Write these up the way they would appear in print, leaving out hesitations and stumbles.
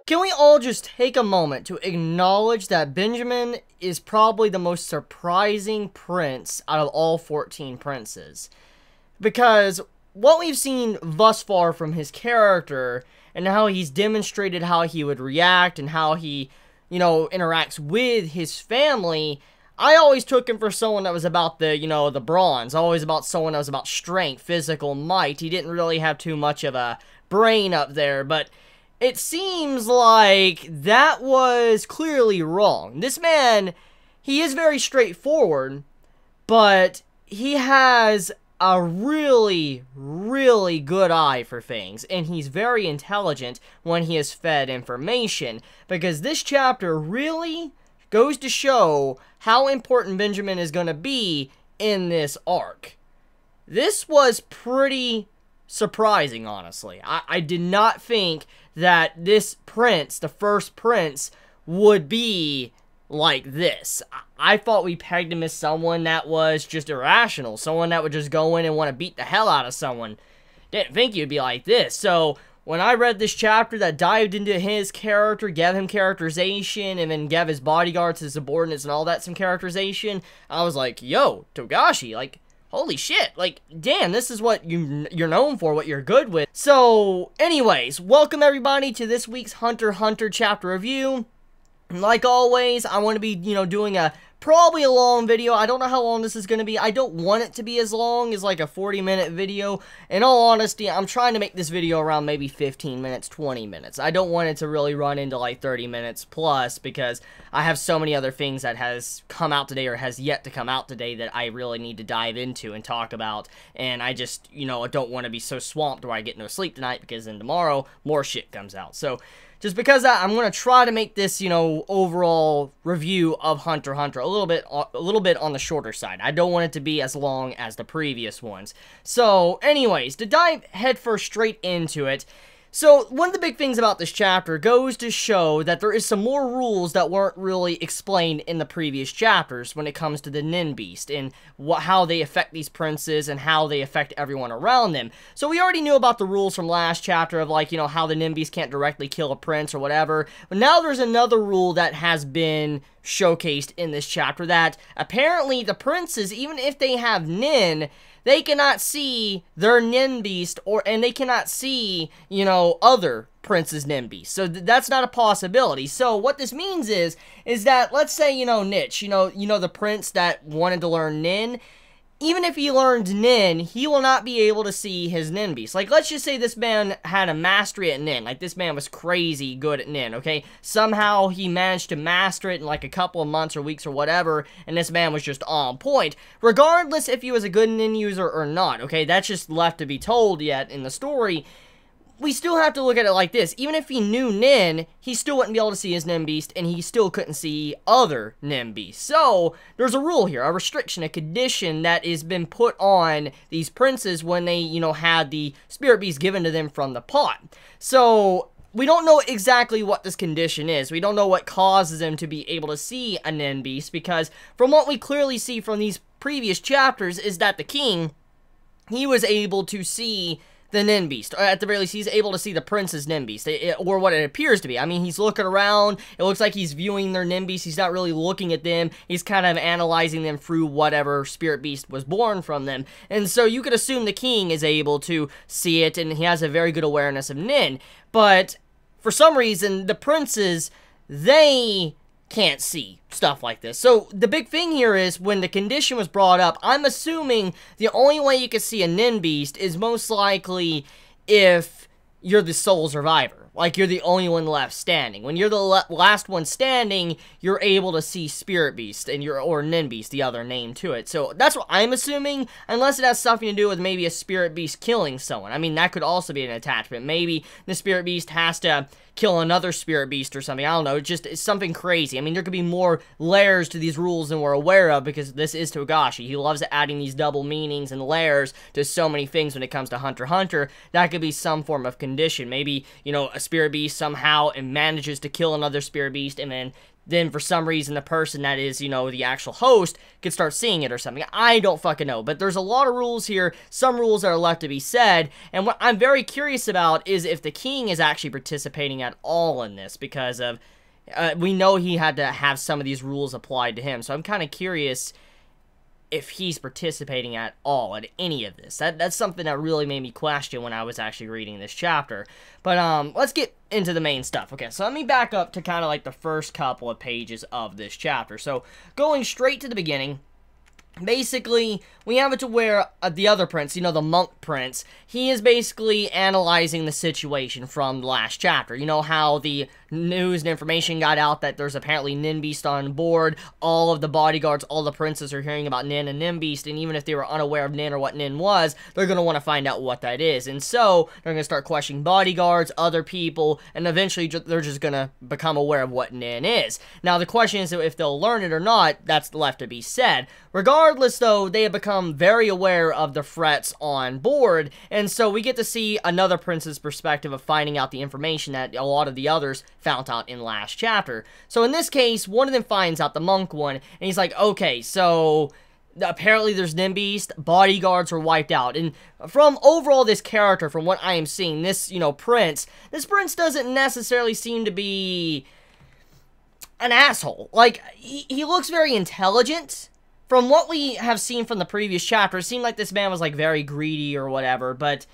Can we all just take a moment to acknowledge that Benjamin is probably the most surprising prince out of all 14 princes? Because what we've seen thus far from his character, and how he's demonstrated how he would react, and how he, interacts with his family, I always took him for someone that was about the bronze, always about someone that was about strength, physical might. He didn't really have too much of a brain up there, but it seems like that was clearly wrong. This man, he is very straightforward, but he has a really, really good eye for things, and he's very intelligent when he is fed information, because this chapter really goes to show how important Benjamin is going to be in this arc. This was pretty surprising, honestly. I did not think that this prince, the first prince, would be like this. I thought we pegged him as someone that was just irrational, someone that would just go in and want to beat the hell out of someone. Didn't think he'd be like this. So when I read this chapter that dived into his character, gave him characterization, and then gave his bodyguards, his subordinates, and all that some characterization, I was like, yo, Togashi, like, holy shit, like, damn, this is what you're known for, what you're good with. So, anyways, welcome everybody to this week's Hunter x Hunter chapter review. Like always, I want to be, doing probably a long video. I don't know how long this is going to be. I don't want it to be as long as like a 40-minute video. In all honesty, I'm trying to make this video around maybe 15 minutes, 20 minutes. I don't want it to really run into like 30 minutes plus, because I have so many other things that has come out today or has yet to come out today that I really need to dive into and talk about. And I just, don't want to be so swamped where I get no sleep tonight, because then tomorrow more shit comes out. So just because I'm going to try to make this, overall review of Hunter x Hunter a little bit on the shorter side. I don't want it to be as long as the previous ones. So, anyways, to dive headfirst straight into it, so one of the big things about this chapter goes to show that there is some more rules that weren't really explained in the previous chapters when it comes to the Nin Beast and how they affect these princes and how they affect everyone around them. So we already knew about the rules from last chapter of like, how the Nin Beast can't directly kill a prince or whatever. But now there's another rule that has been showcased in this chapter that apparently the princes, even if they have Nin, they cannot see their Nin Beast, and they cannot see, other princes' Nin Beast. So that's not a possibility. So what this means is that, let's say, Nitch, the prince that wanted to learn Nin, even if he learned Nin, he will not be able to see his Nin Beast. Like, let's just say this man had a mastery at Nin. Like, this man was crazy good at Nin, okay? Somehow he managed to master it in, like, a couple of months or weeks or whatever, and this man was just on point. Regardless if he was a good Nin user or not, okay? That's just left to be told yet in the story. We still have to look at it like this. Even if he knew Nin, he still wouldn't be able to see his Nin Beast, and he still couldn't see other Nin Beasts. So, there's a rule here, a restriction, a condition that has been put on these princes when they, had the Spirit Beast given to them from the pot. So, we don't know exactly what this condition is. We don't know what causes them to be able to see a Nin Beast, because from what we clearly see from these previous chapters is that the king, he was able to see the Nin Beast, or at the very least, he's able to see the prince's Nin Beast, or what it appears to be. I mean, he's looking around, it looks like he's viewing their Nin Beast, he's not really looking at them, he's kind of analyzing them through whatever Spirit Beast was born from them, and so you could assume the king is able to see it, and he has a very good awareness of Nin, but for some reason, the princes, they can't see stuff like this. So the big thing here is when the condition was brought up, I'm assuming the only way you could see a Nin Beast is most likely if you're the sole survivor. Like, you're the only one left standing. When you're the last one standing, you're able to see Spirit Beast, and or Nin Beast, the other name to it. So, that's what I'm assuming, unless it has something to do with maybe a Spirit Beast killing someone. I mean, that could also be an attachment. Maybe the Spirit Beast has to kill another Spirit Beast or something. I don't know. It's something crazy. I mean, there could be more layers to these rules than we're aware of, because this is Togashi. He loves adding these double meanings and layers to so many things when it comes to Hunter x Hunter. That could be some form of condition. Maybe, a spirit beast somehow and manages to kill another spirit beast, and then for some reason the person that is, you know, the actual host could start seeing it or something. I don't fucking know, but there's a lot of rules here, some rules that are left to be said, and what I'm very curious about is if the king is actually participating at all in this, because of, we know he had to have some of these rules applied to him, so I'm kind of curious if he's participating at all at any of this. That's something that really made me question when I was actually reading this chapter. But let's get into the main stuff. Okay, so let me back up to kind of like the first couple of pages of this chapter. So going straight to the beginning, basically, we have it to where the other prince, you know, the monk prince, he is basically analyzing the situation from the last chapter. You know how the news and information got out that there's apparently Ninbeast on board. All of the bodyguards, all the princes are hearing about Nin and Ninbeast, and even if they were unaware of Nin or what Nin was, they're going to want to find out what that is. And so, they're going to start questioning bodyguards, other people, and eventually they're just going to become aware of what Nin is. Now, the question is if they'll learn it or not, that's left to be said. Regardless, though, they have become very aware of the threats on board, and so we get to see another prince's perspective of finding out the information that a lot of the others found out in last chapter. So in this case, one of them finds out, the monk one, and he's like, okay, so apparently there's Ninbeast, bodyguards were wiped out, and from overall this character, from what I am seeing, this, you know, this prince doesn't necessarily seem to be an asshole. Like, he looks very intelligent. From what we have seen from the previous chapter, it seemed like this man was, like, very greedy or whatever, but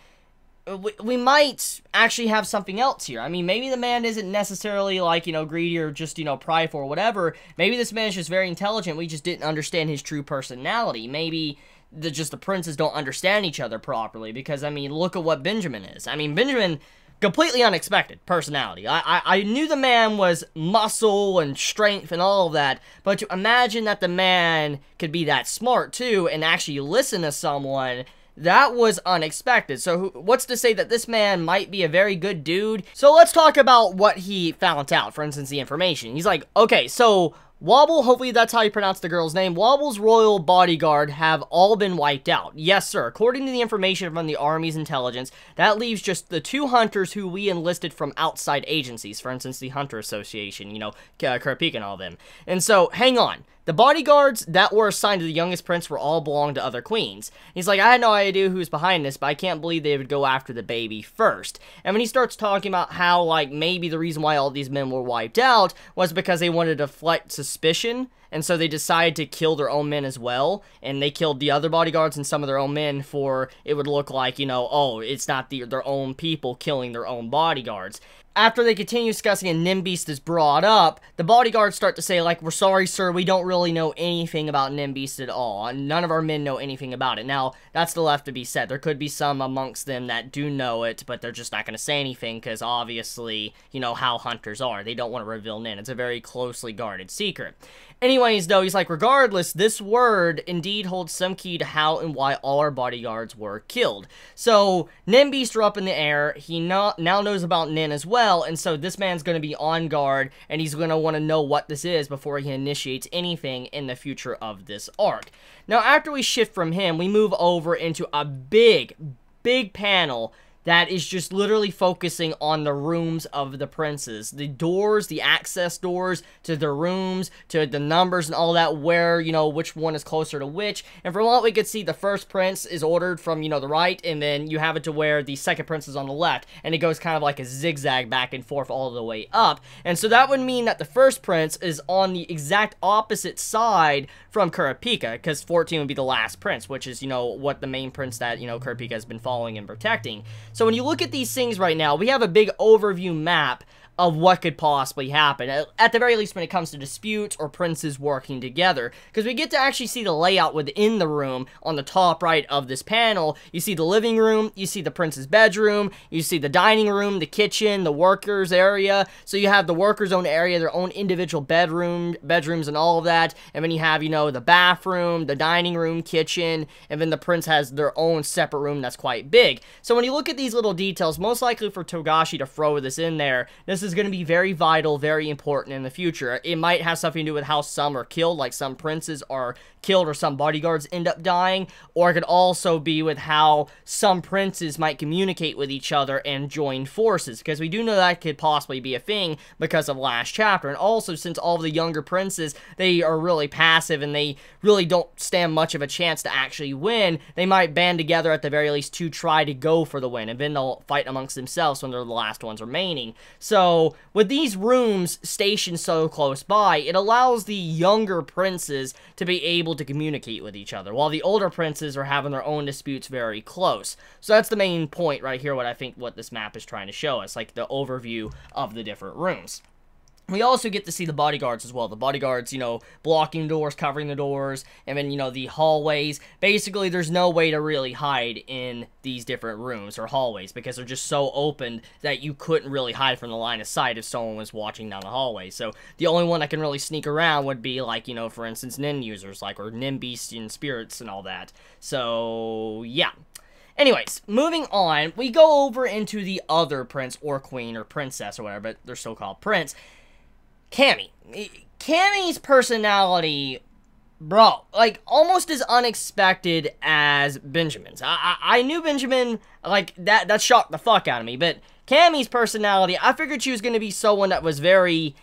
we might actually have something else here. I mean, maybe the man isn't necessarily, like, you know, greedy or just, you know, prideful or whatever. Maybe this man is just very intelligent. We just didn't understand his true personality. Maybe the princes don't understand each other properly, because, I mean, look at what Benjamin is. I mean, Benjamin, completely unexpected personality. I knew the man was muscle and strength and all of that, but to imagine that the man could be that smart too and actually listen to someone, that was unexpected. So what's to say that this man might be a very good dude? So let's talk about what he found out, for instance, the information. He's like, okay, so Wobble, hopefully that's how you pronounce the girl's name, Wobble's royal bodyguard have all been wiped out. Yes, sir. According to the information from the Army's intelligence, that leaves just the 2 hunters who we enlisted from outside agencies, for instance, the Hunter Association, you know, Kurapika and all them. And so, hang on. The bodyguards that were assigned to the youngest prince were all belong to other queens. He's like, I had no idea who was behind this, but I can't believe they would go after the baby first. And when he starts talking about how, like, maybe the reason why all these men were wiped out was because they wanted to deflect suspicion, and so they decided to kill their own men as well, and they killed the other bodyguards and some of their own men for it would look like, you know, oh, it's not their own people killing their own bodyguards. After they continue discussing and Ninbeast is brought up, the bodyguards start to say, like, we're sorry, sir, we don't really know anything about Ninbeast at all. None of our men know anything about it. Now, that's the left to be said. There could be some amongst them that do know it, but they're just not going to say anything because, obviously, you know how hunters are. They don't want to reveal Nin. It's a very closely guarded secret. Anyways, though, he's like, regardless, this word indeed holds some key to how and why all our bodyguards were killed. So, Ninbeast are up in the air. He now knows about Nin as well, and so this man's going to be on guard, and he's going to want to know what this is before he initiates anything in the future of this arc. Now, after we shift from him, we move over into a big panel that is just literally focusing on the rooms of the princes. The doors, the access doors to the rooms, to the numbers and all that, where, you know, which one is closer to which. And from what we could see, the first prince is ordered from, you know, the right, and then you have it to where the second prince is on the left. And it goes kind of like a zigzag back and forth all the way up. And so that would mean that the first prince is on the exact opposite side from Kurapika, because 14 would be the last prince, which is, you know, what the main prince that, you know, Kurapika has been following and protecting. So when you look at these things right now, we have a big overview map of what could possibly happen, at the very least when it comes to disputes or princes working together, because we get to actually see the layout within the room. On the top right of this panel, you see the living room, you see the prince's bedroom, you see the dining room, the kitchen, the workers area. So you have the workers' own area, their own individual bedrooms and all of that, and then you have, you know, the bathroom, the dining room, kitchen, and then the prince has their own separate room that's quite big. So when you look at these little details, most likely for Togashi to throw this in there, this is going to be very vital, very important in the future. It might have something to do with how some are killed, like some princes are killed or some bodyguards end up dying, or it could also be with how some princes might communicate with each other and join forces, because we do know that could possibly be a thing because of last chapter. And also, since all of the younger princes, they are really passive and they really don't stand much of a chance to actually win, they might band together at the very least to try to go for the win, and then they'll fight amongst themselves when they're the last ones remaining. So, with these rooms stationed so close by, it allows the younger princes to be able to communicate with each other, while the older princes are having their own disputes very close. So that's the main point right here, what this map is trying to show us, like the overview of the different rooms. We also get to see the bodyguards as well. The bodyguards, you know, blocking doors, covering the doors, and then, you know, the hallways. Basically, there's no way to really hide in these different rooms or hallways because they're just so open that you couldn't really hide from the line of sight if someone was watching down the hallway. So, the only one that can really sneak around would be, like, you know, for instance, nin users, like, or nin beasts and spirits and all that. So, yeah. Anyways, moving on, we go over into the other prince or queen or princess or whatever, but they're still called prince. Cammy. Cammy's personality, bro, like, almost as unexpected as Benjamin's. I knew Benjamin, like, that shocked the fuck out of me, but Cammy's personality, I figured she was going to be someone that was very,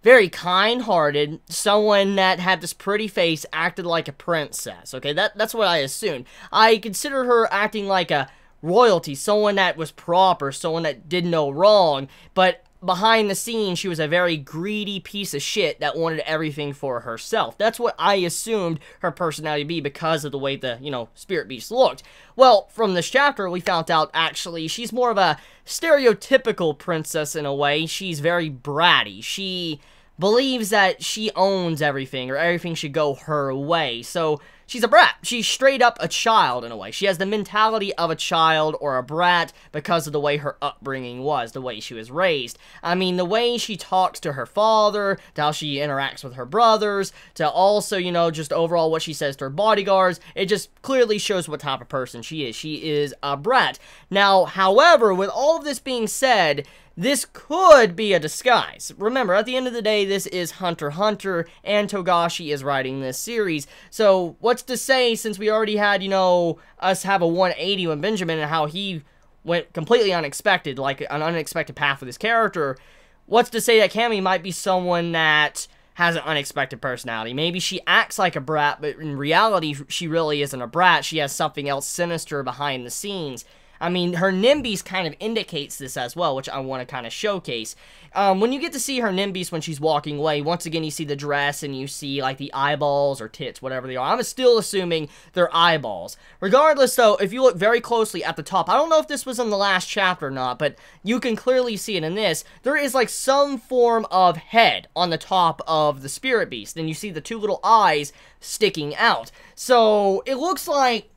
very kind-hearted, someone that had this pretty face, acted like a princess, okay? That's what I assumed. I consider her acting like a royalty, someone that was proper, someone that did no wrong, but behind the scenes, she was a very greedy piece of shit that wanted everything for herself. That's what I assumed her personality to be because of the way the, you know, spirit beast looked. Well, from this chapter, we found out, actually, she's more of a stereotypical princess in a way. She's very bratty. She believes that she owns everything, or everything should go her way. So, she's a brat. She's straight up a child in a way. She has the mentality of a child or a brat because of the way her upbringing was, the way she was raised. I mean, the way she talks to her father, to how she interacts with her brothers, to also, you know, just overall what she says to her bodyguards, it just clearly shows what type of person she is. She is a brat. Now, however, with all of this being said, this could be a disguise. Remember, at the end of the day, this is Hunter x Hunter, and Togashi is writing this series. So, what's to say, since we already had, you know, us have a 180 with Benjamin and how he went completely unexpected, like an unexpected path with his character, what's to say that Cammy might be someone that has an unexpected personality? Maybe she acts like a brat, but in reality, she really isn't a brat. She has something else sinister behind the scenes. I mean, her Nimbies kind of indicates this as well, which I want to kind of showcase. When you get to see her Nimbies when she's walking away, once again, you see the dress and you see, like, the eyeballs or tits, whatever they are. I'm still assuming they're eyeballs. Regardless, though, if you look very closely at the top, I don't know if this was in the last chapter or not, but you can clearly see it in this. There is, like, some form of head on the top of the spirit beast, and you see the two little eyes sticking out. So, it looks like,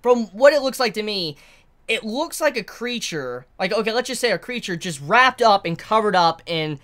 from what it looks like to me, it looks like a creature, like, okay, let's just say a creature just wrapped up and covered up in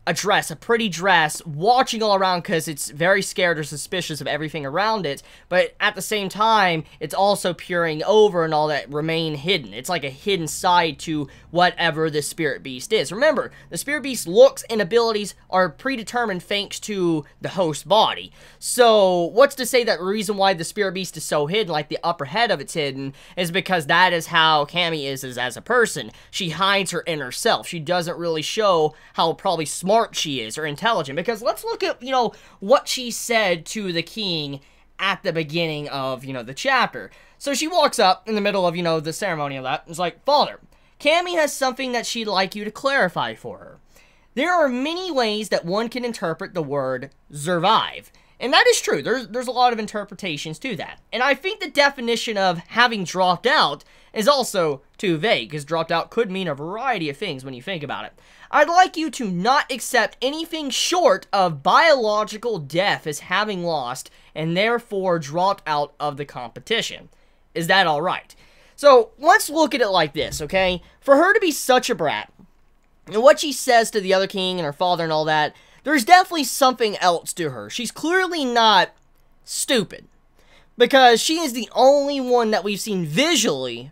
a dress, a pretty dress, watching all around because it's very scared or suspicious of everything around it, but at the same time, it's also peering over and all that remain hidden. It's like a hidden side to whatever the spirit beast is. Remember, the spirit beast looks and abilities are predetermined thanks to the host body. So, what's to say that the reason why the spirit beast is so hidden, like the upper head of it's hidden, is because that is how Cammy is as a person. She hides her inner self. She doesn't really show how probably smart she is or intelligent, because let's look at, you know, what she said to the king at the beginning of, you know, the chapter. So she walks up in the middle of, you know, the ceremony of that and is like, "Father, Cammy has something that she'd like you to clarify for her. There are many ways that one can interpret the word survive." And that is true. There's a lot of interpretations to that. And I think the definition of having dropped out is also too vague, because dropped out could mean a variety of things when you think about it. "I'd like you to not accept anything short of biological death as having lost, and therefore dropped out of the competition. Is that alright?" So, let's look at it like this, okay? For her to be such a brat, and what she says to the other king and her father and all that, there's definitely something else to her. She's clearly not stupid. Because she is the only one that we've seen visually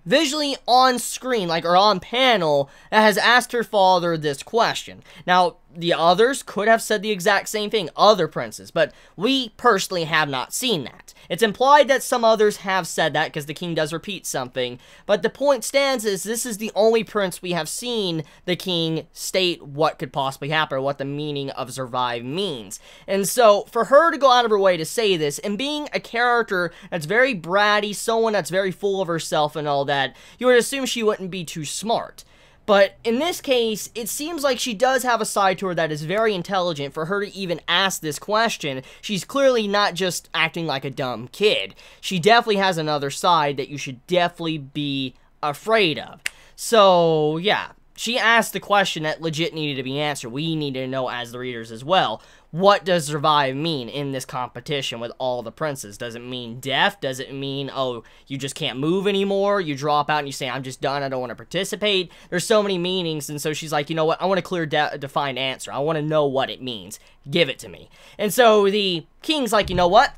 on screen, like, or on panel, that has asked her father this question. Now, the others could have said the exact same thing, other princes, but we personally have not seen that. It's implied that some others have said that, because the king does repeat something, but the point stands is this is the only prince we have seen the king state what could possibly happen, or what the meaning of survive means. And so, for her to go out of her way to say this, and being a character that's very bratty, someone that's very full of herself and all that, you would assume she wouldn't be too smart. But in this case, it seems like she does have a side to her that is very intelligent for her to even ask this question. She's clearly not just acting like a dumb kid. She definitely has another side that you should definitely be afraid of. So, yeah. She asked the question that legit needed to be answered. We needed to know as the readers as well. What does survive mean in this competition with all the princes? Does it mean death? Does it mean, oh, you just can't move anymore? You drop out and you say, I'm just done, I don't want to participate? There's so many meanings, and so she's like, you know what, I want a clear, defined answer. I want to know what it means. Give it to me. And so the king's like, you know what?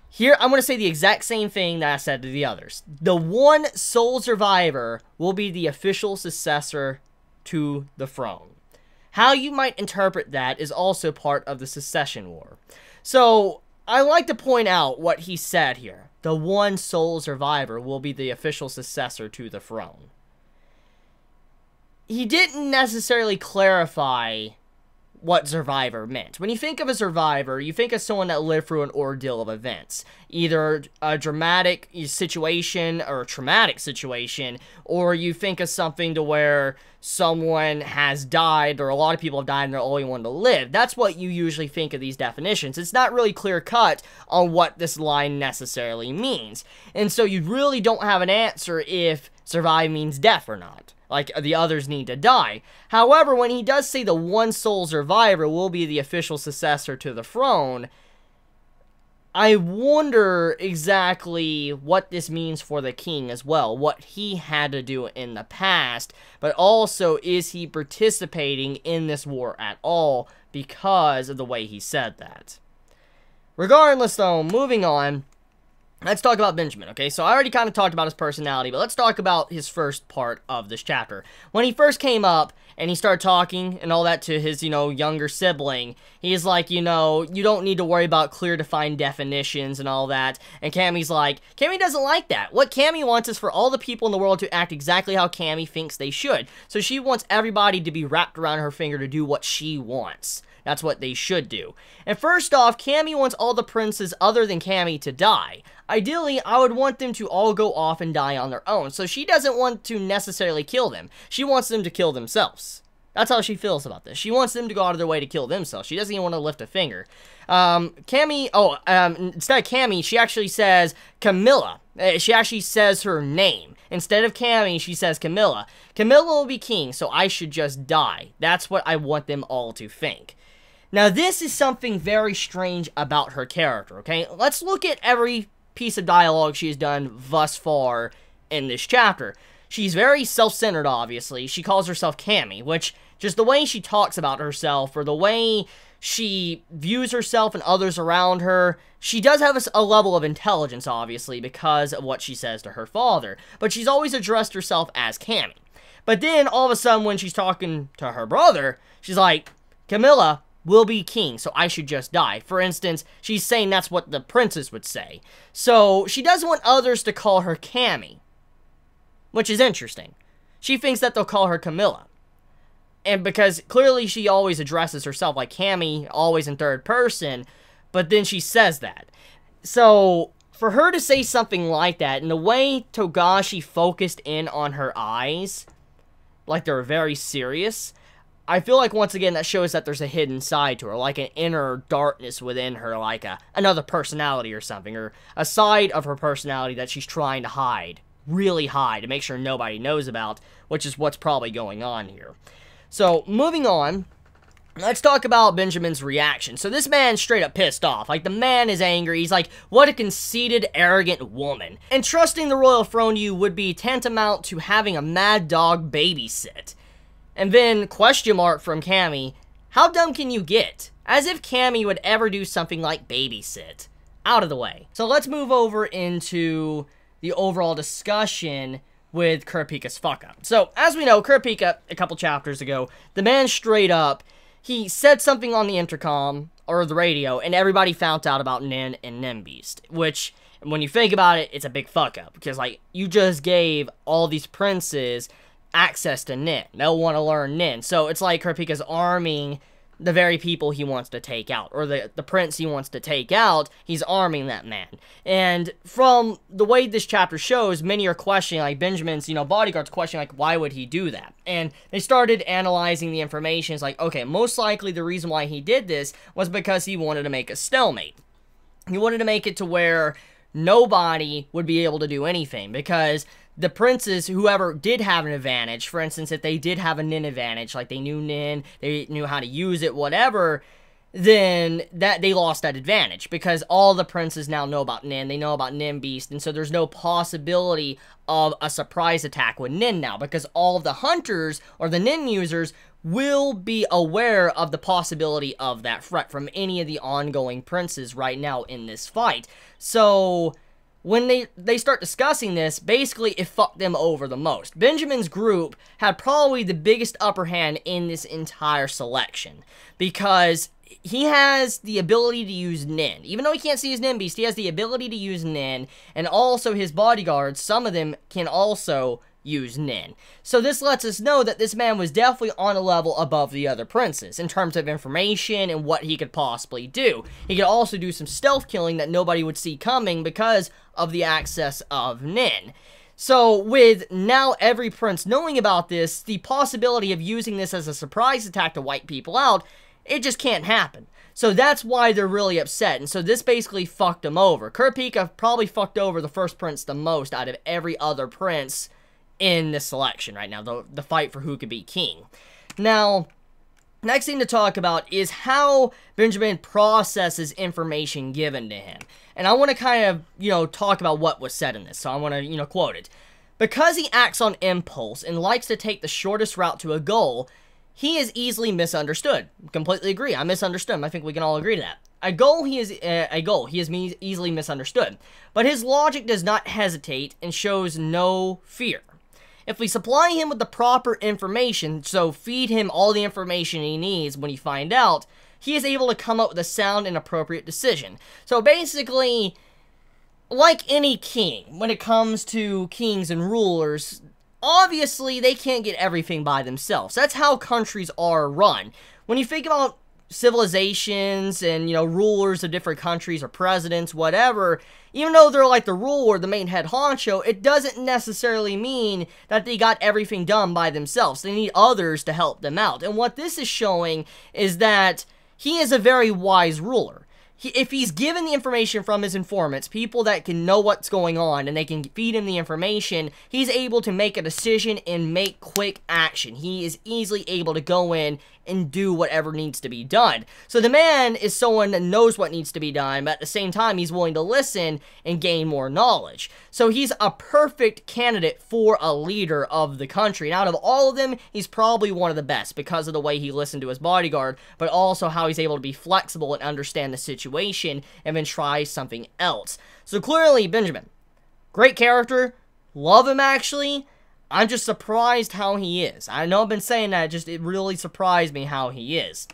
Here, I'm going to say the exact same thing that I said to the others. The one sole survivor will be the official successor to the throne. How you might interpret that is also part of the succession war. So, I like to point out what he said here. The one sole survivor will be the official successor to the throne. He didn't necessarily clarify what survivor meant. When you think of a survivor, you think of someone that lived through an ordeal of events. Either a dramatic situation or a traumatic situation, or you think of something to where someone has died, or a lot of people have died and they're the only one to live. That's what you usually think of these definitions. It's not really clear cut on what this line necessarily means. And so you really don't have an answer if survive means death or not. Like, the others need to die. However, when he does say the one sole survivor will be the official successor to the throne, I wonder exactly what this means for the king as well. What he had to do in the past, but also, is he participating in this war at all because of the way he said that? Regardless, though, moving on, let's talk about Benjamin, okay? So I already kind of talked about his personality, but let's talk about his first part of this chapter. When he first came up, and he started talking and all that to his, younger sibling, he's like, you don't need to worry about clear defined definitions and all that. And Cammie's like, Cammie doesn't like that. What Cammie wants is for all the people in the world to act exactly how Cammie thinks they should. So she wants everybody to be wrapped around her finger to do what she wants. That's what they should do. And first off, Cammie wants all the princes other than Cammie to die. Ideally, I would want them to all go off and die on their own. So she doesn't want to necessarily kill them. She wants them to kill themselves. That's how she feels about this. She wants them to go out of their way to kill themselves. She doesn't even want to lift a finger. Cammie, instead of Cammie, she actually says Camilla. She actually says her name. Instead of Cammie, she says Camilla. Camilla will be king, so I should just die. That's what I want them all to think. Now, this is something very strange about her character, okay? Let's look at every piece of dialogue she has done thus far in this chapter. She's very self-centered, obviously. She calls herself Cammie, which, just the way she talks about herself, or the way she views herself and others around her, she does have a level of intelligence, obviously, because of what she says to her father. But she's always addressed herself as Cammie. But then, all of a sudden, when she's talking to her brother, she's like, Camilla will be king, so I should just die. For instance, she's saying that's what the princess would say. So, she doesn't want others to call her Cammie, which is interesting. She thinks that they'll call her Camilla. And because clearly she always addresses herself like Cammie, always in third person, but then she says that. So, for her to say something like that, and the way Togashi focused in on her eyes, like they were very serious, I feel like, once again, that shows that there's a hidden side to her, like an inner darkness within her, like another personality or something, or a side of her personality that she's trying to hide, really hide, to make sure nobody knows about, which is what's probably going on here. So, moving on, let's talk about Benjamin's reaction. So this man's straight up pissed off. Like, the man is angry. He's like, what a conceited, arrogant woman. And trusting the royal throne to you would be tantamount to having a mad dog babysit. And then, question mark from Cammie, how dumb can you get? As if Cammie would ever do something like babysit. out of the way. So let's move over into the overall discussion with Kurapika's fuck-up. So, as we know, Kurapika, a couple chapters ago, the man straight up, he said something on the intercom, or the radio, and everybody found out about Nin and Nimbeast, which, when you think about it, it's a big fuck-up, because, like, you just gave all these princes access to Nin. They'll want to learn Nin, so it's like Kurapika's arming the very people he wants to take out, or the prince he wants to take out, he's arming that man. And from the way this chapter shows, many are questioning, like Benjamin's, bodyguards questioning, like, why would he do that? And they started analyzing the information. It's like, okay, most likely the reason why he did this was because he wanted to make a stalemate. He wanted to make it to where nobody would be able to do anything, because the princes, whoever did have an advantage, for instance, if they did have a Nin advantage, like they knew Nin, they knew how to use it, whatever, then they lost that advantage, because all the princes now know about Nin, they know about Nimbeast, and so there's no possibility of a surprise attack with Nin now, because all of the hunters, or the Nin users, will be aware of the possibility of that threat from any of the ongoing princes right now in this fight. So when they start discussing this, basically it fucked them over the most. Benjamin's group had probably the biggest upper hand in this entire selection, because he has the ability to use Nin. Even though he can't see his Nimbeast, he has the ability to use Nin, and also his bodyguards, some of them can also use Nin. So this lets us know that this man was definitely on a level above the other princes in terms of information and what he could possibly do. He could also do some stealth killing that nobody would see coming because of the access of Nin. So with now every prince knowing about this, the possibility of using this as a surprise attack to wipe people out, it just can't happen. So that's why they're really upset, and so this basically fucked them over. Kurapika probably fucked over the first prince the most out of every other prince in this selection right now, the fight for who could be king. Now, next thing to talk about is how Benjamin processes information given to him. And I want to kind of, talk about what was said in this, so I want to, quote it. Because he acts on impulse and likes to take the shortest route to a goal, he is easily misunderstood. Completely agree, I misunderstood him. I think we can all agree to that. He is easily misunderstood. But his logic does not hesitate and shows no fear. If we supply him with the proper information, so feed him all the information he needs when you find out, he is able to come up with a sound and appropriate decision. So basically, like any king, when it comes to kings and rulers, obviously they can't get everything by themselves. That's how countries are run. When you think about civilizations and, rulers of different countries or presidents, whatever, even though they're like the ruler, the main head honcho, it doesn't necessarily mean that they got everything done by themselves. They need others to help them out. And what this is showing is that he is a very wise ruler. If he's given the information from his informants, people that can know what's going on and they can feed him the information, he's able to make a decision and make quick action. He is easily able to go in and do whatever needs to be done. So the man is someone that knows what needs to be done, but at the same time, he's willing to listen and gain more knowledge. So he's a perfect candidate for a leader of the country. And out of all of them, he's probably one of the best because of the way he listened to his bodyguard, but also how he's able to be flexible and understand the situation and then try something else. So clearly, Benjamin, great character, love him actually. I'm just surprised how he is. I know I've been saying that, it really surprised me how he is.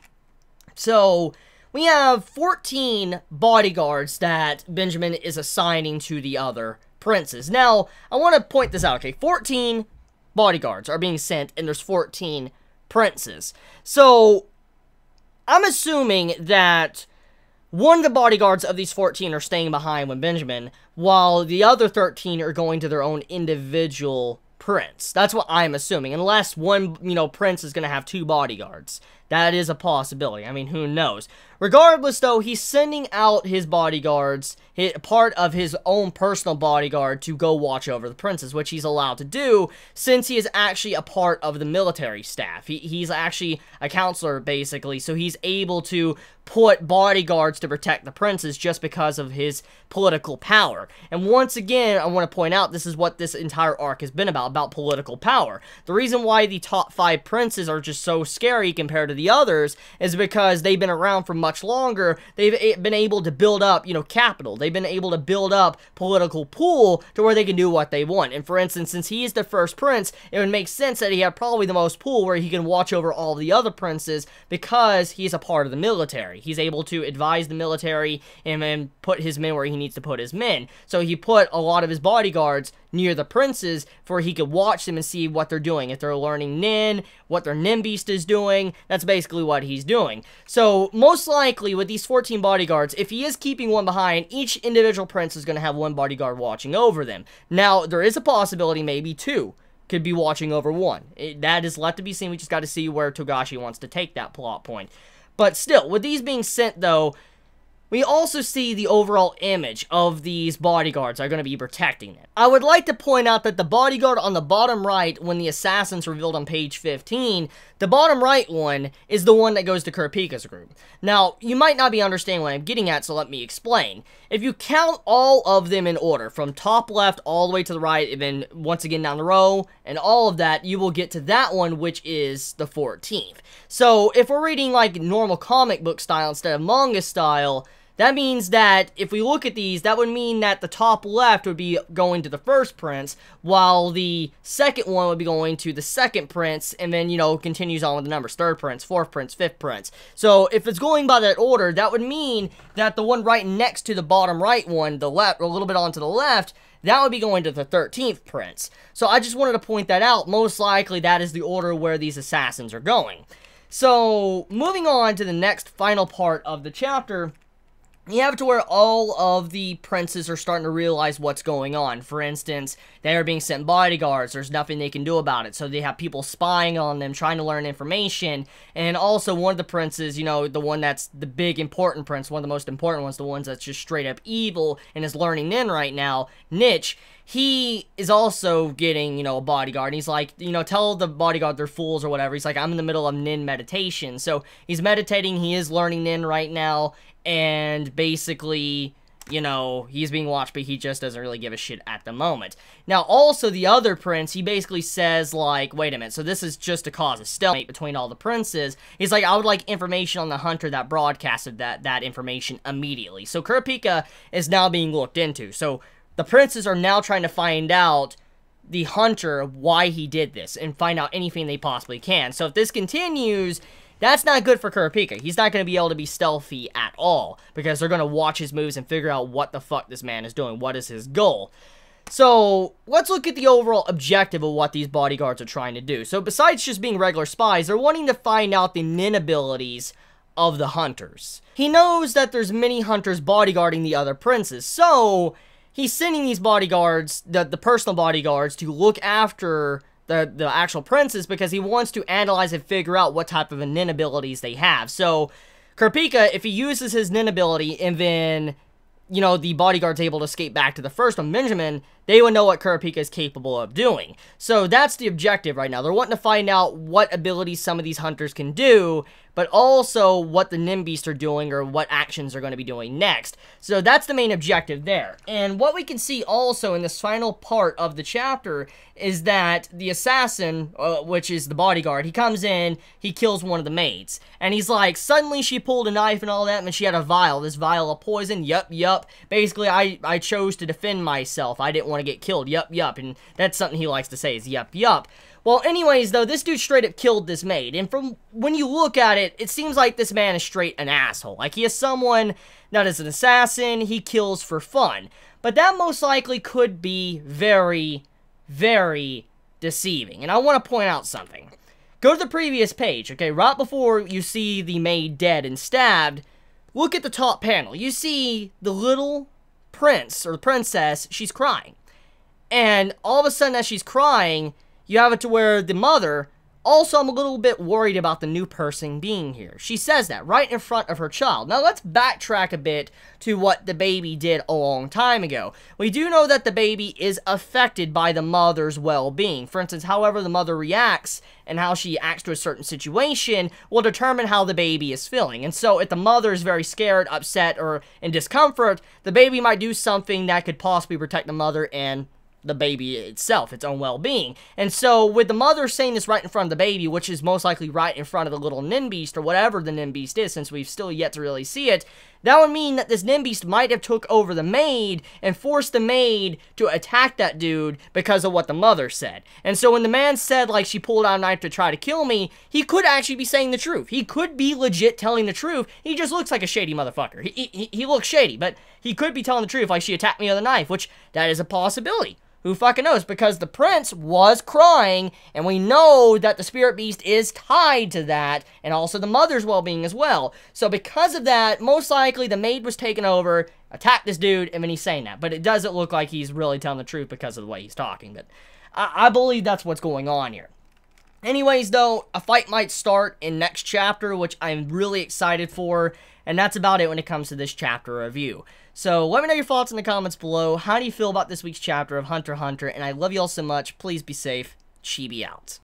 So, we have 14 bodyguards that Benjamin is assigning to the other princes. Now, I want to point this out, okay? 14 bodyguards are being sent, and there's 14 princes. So, I'm assuming that one of the bodyguards of these 14 are staying behind with Benjamin, while the other 13 are going to their own individual prince. That's what I'm assuming. Unless one, prince is going to have 2 bodyguards. That is a possibility. I mean, who knows? Regardless, though, he's sending out his bodyguards, part of his own personal bodyguard, to go watch over the princes, which he's allowed to do since he is actually a part of the military staff. He's actually a counselor, basically, so he's able to put bodyguards to protect the princes just because of his political power. And once again, I want to point out, this is what this entire arc has been about political power. The reason why the top 5 princes are just so scary compared to the others is because they've been around for much longer. They've been able to build up, capital. They've been able to build up political pool to where they can do what they want. And for instance, since he is the first prince, it would make sense that he had probably the most pool where he can watch over all the other princes because he's a part of the military. He's able to advise the military and then put his men where he needs to put his men. So he put a lot of his bodyguards near the princes for he could watch them and see what they're doing. If they're learning Nin, what their Nin beast is doing, that's basically what he's doing. So most likely with these 14 bodyguards, if he is keeping one behind, each individual prince is going to have one bodyguard watching over them. Now, there is a possibility maybe two could be watching over one. That is left to be seen. We just got to see where Togashi wants to take that plot point. But still, with these being sent though, we also see the overall image of these bodyguards are going to be protecting it. I would like to point out that the bodyguard on the bottom right, when the assassin's revealed on page 15, the bottom right one is the one that goes to Kurapika's group. Now, you might not be understanding what I'm getting at, so let me explain. If you count all of them in order, from top left all the way to the right, and then once again down the row, and all of that, you will get to that one, which is the 14th. So, if we're reading like normal comic book style instead of manga style, that means that if we look at these, that would mean that the top left would be going to the first prince, while the second one would be going to the second prince, and then, continues on with the numbers. Third prince, fourth prince, fifth prince. So, if it's going by that order, that would mean that the one right next to the bottom right one, the left, or a little bit onto the left, that would be going to the 13th prince. So, I just wanted to point that out. Most likely, that is the order where these assassins are going. So, moving on to the next final part of the chapter, you have it to where all of the princes are starting to realize what's going on. For instance, they are being sent bodyguards. There's nothing they can do about it. So they have people spying on them, trying to learn information. And also one of the princes, the one that's the big important prince, one of the most important ones, the ones that's just straight up evil and is learning Nin right now, Niche, he is also getting, a bodyguard. And he's like, tell the bodyguard they're fools or whatever. He's like, I'm in the middle of Nin meditation. So he's meditating. He is learning Nin right now. And basically, he's being watched, but he just doesn't really give a shit at the moment. Now, also, the other prince, he basically says, like, wait a minute, so this is just to cause a stalemate between all the princes. He's like, I would like information on the hunter that broadcasted that information immediately. So, Kurapika is now being looked into. So, the princes are now trying to find out the hunter, why he did this, and find out anything they possibly can. So, if this continues, that's not good for Kurapika. He's not going to be able to be stealthy at all, because they're going to watch his moves and figure out what the fuck this man is doing. What is his goal? So, let's look at the overall objective of what these bodyguards are trying to do. So, besides just being regular spies, they're wanting to find out the Nin abilities of the hunters. He knows that there's many hunters bodyguarding the other princes, so he's sending these bodyguards, the personal bodyguards, to look after the actual princes, because he wants to analyze and figure out what type of Nin abilities they have. So, Kurapika, if he uses his Nin ability and then, the bodyguard's able to escape back to the first one, Benjamin, they would know what Kurapika is capable of doing. So, that's the objective right now. They're wanting to find out what abilities some of these hunters can do, but also what the Nin beasts are doing or what actions they're going to be doing next. So that's the main objective there. And what we can see also in this final part of the chapter is that the assassin, which is the bodyguard, he comes in, he kills one of the maids. And he's like, suddenly she pulled a knife and all that, and she had a vial, this vial of poison, yup. Basically, I chose to defend myself. I didn't want to get killed, yup. And that's something he likes to say is yup. Well, anyways, though, this dude straight up killed this maid, and from when you look at it, it seems like this man is straight an asshole. Like, he is someone that is an assassin, he kills for fun. But that most likely could be very, very deceiving. And I want to point out something. Go to the previous page, okay? Right before you see the maid dead and stabbed, look at the top panel. You see the little prince, or the princess, she's crying. And all of a sudden, as she's crying, you have it to where the mother, also, I'm a little bit worried about the new person being here. She says that right in front of her child. Now, let's backtrack a bit to what the baby did a long time ago. We do know that the baby is affected by the mother's well-being. For instance, however the mother reacts and how she acts to a certain situation will determine how the baby is feeling. And so, if the mother is very scared, upset, or in discomfort, the baby might do something that could possibly protect the mother and the baby itself, its own well-being. And so, with the mother saying this right in front of the baby, which is most likely right in front of the little Nimbeast, or whatever the Nimbeast is, since we've still yet to really see it, that would mean that this Nimbeast might have took over the maid and forced the maid to attack that dude because of what the mother said. And so when the man said, like, she pulled out a knife to try to kill me, he could actually be saying the truth. He could be legit telling the truth. He just looks like a shady motherfucker. He looks shady, but he could be telling the truth, like she attacked me with a knife, which that is a possibility. Who fucking knows? Because the prince was crying, and we know that the spirit beast is tied to that, and also the mother's well-being as well. So because of that, most likely the maid was taken over, attacked this dude, and then he's saying that. But it doesn't look like he's really telling the truth because of the way he's talking. But I believe that's what's going on here. Anyways, though, a fight might start in next chapter, which I'm really excited for, and that's about it when it comes to this chapter review. So, let me know your thoughts in the comments below. How do you feel about this week's chapter of Hunter x Hunter? And I love you all so much. Please be safe. Chibi out.